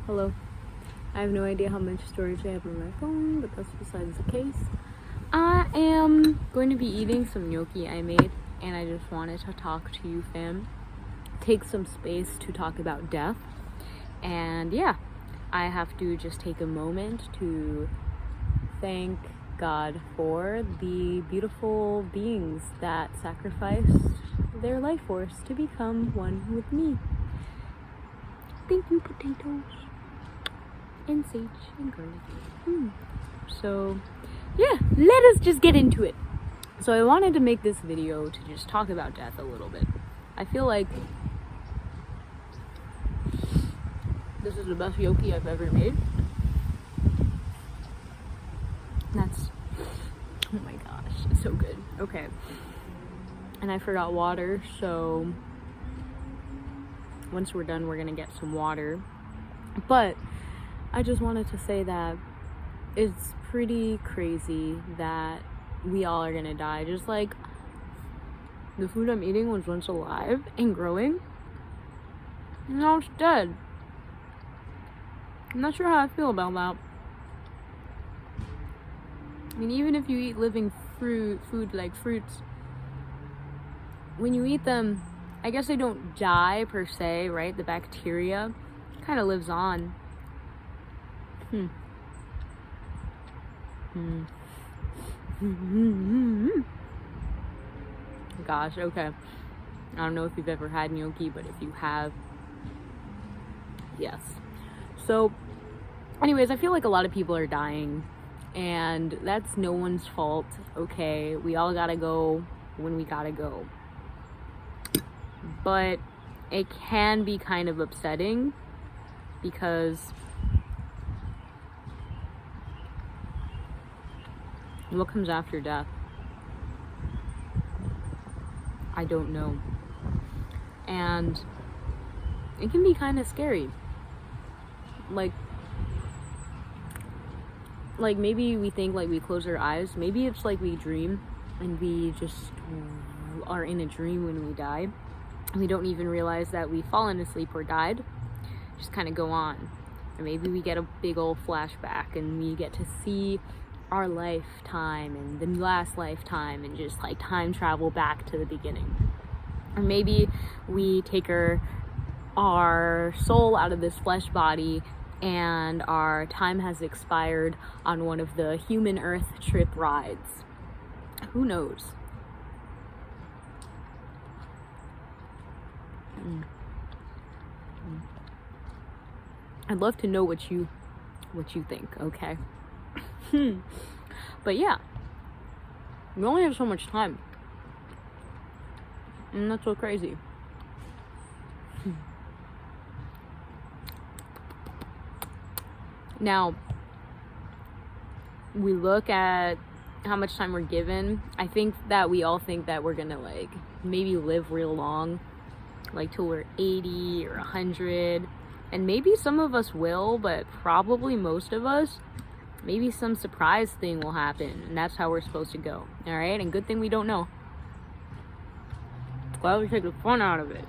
Hello. I have no idea how much storage I have on my phone, but that's besides the case. I am going to be eating some gnocchi I made, and I just wanted to talk to you, fam. Take some space to talk about death. And yeah, I have to just take a moment to thank God for the beautiful beings that sacrificed their life force to become one with me. Thank you, potatoes. And sage and garlic. So yeah, let us just get into it. So I wanted to make this video to just talk about death a little bit. I feel like this is the best gnocchi I've ever made. That's, oh my gosh, it's so good. Okay, and I forgot water, so once we're done we're gonna get some water. But I just wanted to say that it's pretty crazy that we all are gonna die. Just like the food I'm eating was once alive and growing, and now it's dead. I'm not sure how I feel about that. I mean, even if you eat living food like fruits, when you eat them, I guess they don't die per se, right? The bacteria kind of lives on. Gosh, okay. I don't know if you've ever had gnocchi, but if you have, yes. So, anyways, I feel like a lot of people are dying, and that's no one's fault, okay? We all gotta go when we gotta go. But it can be kind of upsetting because what comes after death? I don't know. And it can be kind of scary. Like maybe we think like we close our eyes. Maybe it's like we dream and we just are in a dream when we die. We don't even realize that we've fallen asleep or died. Just kind of go on. Or maybe we get a big old flashback and we get to see our lifetime and the last lifetime and just like time travel back to the beginning. Or maybe we take our soul out of this flesh body and our time has expired on one of the human earth trip rides. Who knows? I'd love to know what you think, okay? But yeah, we only have so much time, and that's so crazy. Now, we look at how much time we're given. I think that we all think that we're gonna like maybe live real long, like till we're 80 or 100, and maybe some of us will, but probably most of us, maybe some surprise thing will happen, and that's how we're supposed to go. All right, and good thing we don't know. Why would we take the fun out of it?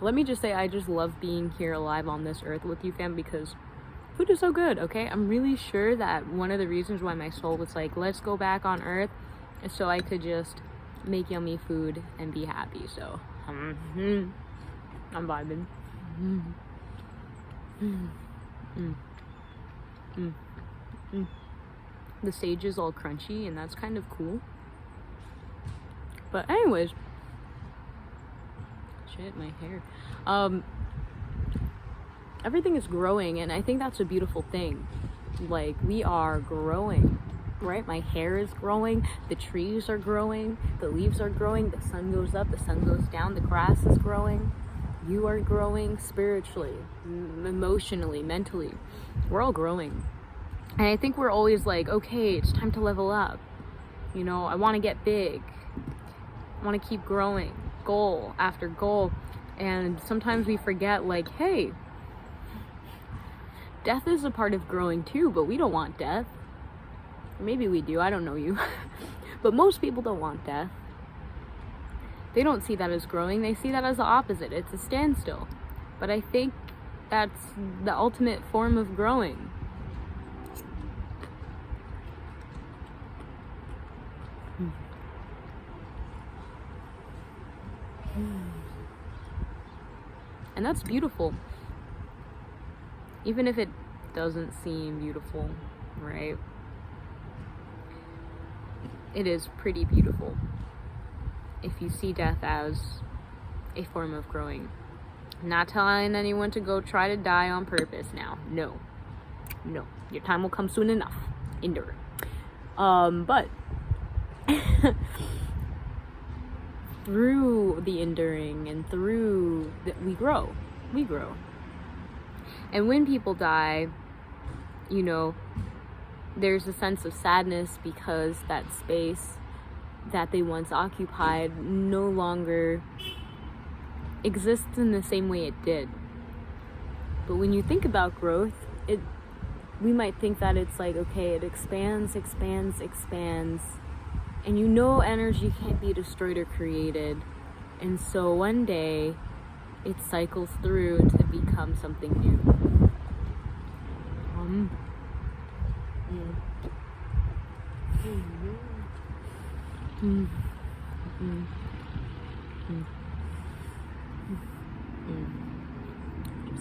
Let me just say, I just love being here alive on this earth with you, fam, because food is so good, okay? I'm really sure that one of the reasons why my soul was like, let's go back on earth, is so I could just make yummy food and be happy. So I'm vibing. The sage is all crunchy, and that's kind of cool. But anyways, shit, my hair. Everything is growing, and I think that's a beautiful thing. Like, we are growing, right? My hair is growing, the trees are growing, the leaves are growing, the sun goes up, the sun goes down, the grass is growing. You are growing spiritually, emotionally, mentally. We're all growing. And I think we're always like, okay, it's time to level up. You know, I want to get big. I want to keep growing, goal after goal. And sometimes we forget, like, hey, death is a part of growing too, but we don't want death. Maybe we do, I don't know you. But most people don't want death. they don't see that as growing. They see that as the opposite. It's a standstill. But I think that's the ultimate form of growing. And that's beautiful. Even if it doesn't seem beautiful, right? It is pretty beautiful if you see death as a form of growing. I'm not telling anyone to go try to die on purpose now. No. Your time will come soon enough. Endure. But through the enduring and through that we grow. And when people die, you know, there's a sense of sadness because that space that they once occupied no longer exists in the same way it did. But when you think about growth, we might think that it's like, okay, it expands, and you know energy can't be destroyed or created. And so one day it cycles through to become something new.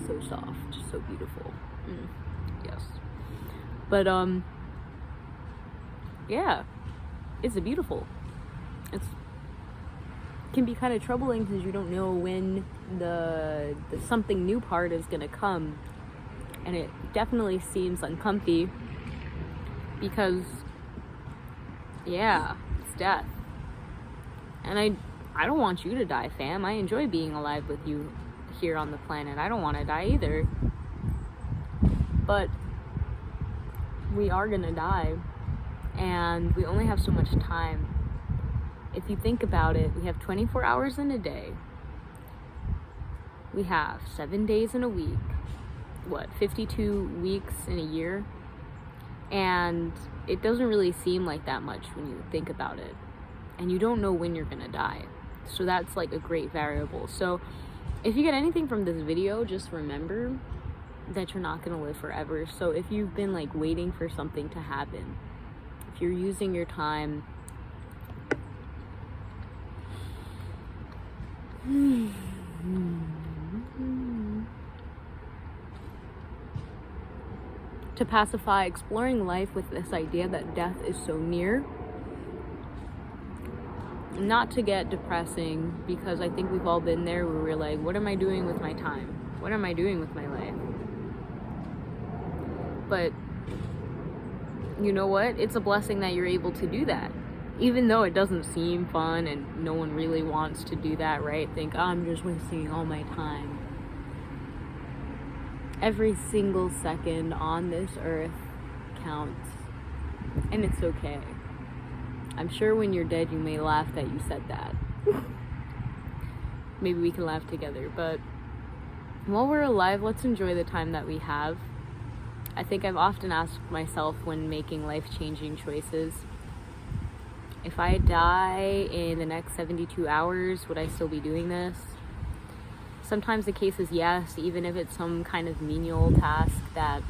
So soft, so beautiful. Yes. But yeah, it's beautiful. It can be kind of troubling because you don't know when the something new part is gonna come, and it definitely seems uncomfy because yeah, it's death. And I don't want you to die, fam. I enjoy being alive with you here on the planet. I don't want to die either. But we are gonna die, and we only have so much time. If you think about it, we have 24 hours in a day. We have 7 days in a week. 52 weeks in a year? And it doesn't really seem like that much when you think about it. And you don't know when you're gonna die. So that's like a great variable. So if you get anything from this video, just remember that you're not gonna live forever. So if you've been like waiting for something to happen, if you're using your time to pacify exploring life with this idea that death is so near, not to get depressing, because I think we've all been there where we're like, what am I doing with my time? What am I doing with my life? But you know what? It's a blessing that you're able to do that. Even though it doesn't seem fun and no one really wants to do that, right? Think, oh, I'm just wasting all my time. Every single second on this earth counts. And it's okay. I'm sure when you're dead, you may laugh that you said that. Maybe we can laugh together. But while we're alive, let's enjoy the time that we have. I think I've often asked myself when making life-changing choices, if I die in the next 72 hours, would I still be doing this? Sometimes the case is yes, even if it's some kind of menial task that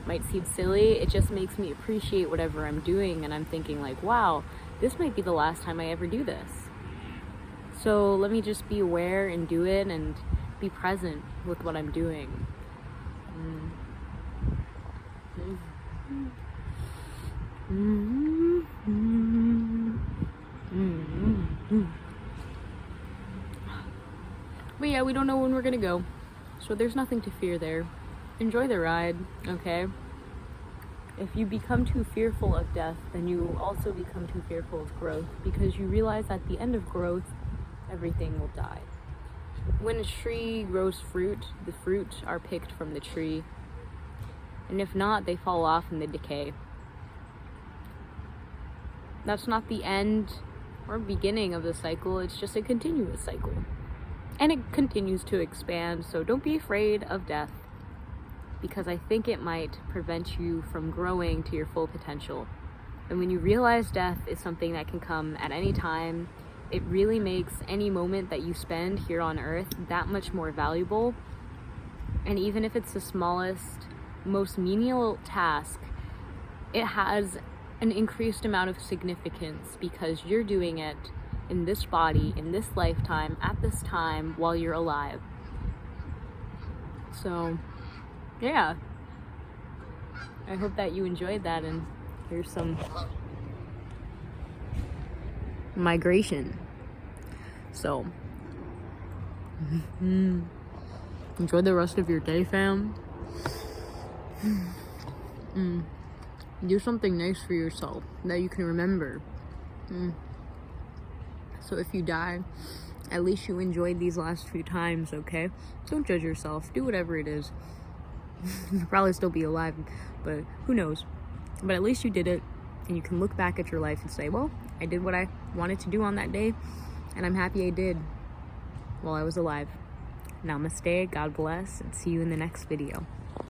might seem silly. It just makes me appreciate whatever I'm doing, and I'm thinking like, wow, this might be the last time I ever do this. So let me just be aware and do it and be present with what I'm doing. But yeah, we don't know when we're gonna go, so there's nothing to fear there. Enjoy the ride, okay? If you become too fearful of death, then you also become too fearful of growth, because you realize at the end of growth, everything will die. When a tree grows fruit, the fruit are picked from the tree, and if not, they fall off in the decay. That's not the end or beginning of the cycle, it's just a continuous cycle. And it continues to expand, so don't be afraid of death, because I think it might prevent you from growing to your full potential. And when you realize death is something that can come at any time, it really makes any moment that you spend here on earth that much more valuable. And even if it's the smallest, most menial task, it has an increased amount of significance because you're doing it in this body, in this lifetime, at this time, while you're alive. So, yeah. I hope that you enjoyed that, and here's some migration. So, enjoy the rest of your day, fam. Do something nice for yourself that you can remember. So if you die, at least you enjoyed these last few times, okay? Don't judge yourself. Do whatever it is. You'll probably still be alive, but who knows? But at least you did it, and you can look back at your life and say, well, I did what I wanted to do on that day, and I'm happy I did while I was alive. Namaste, God bless, and see you in the next video.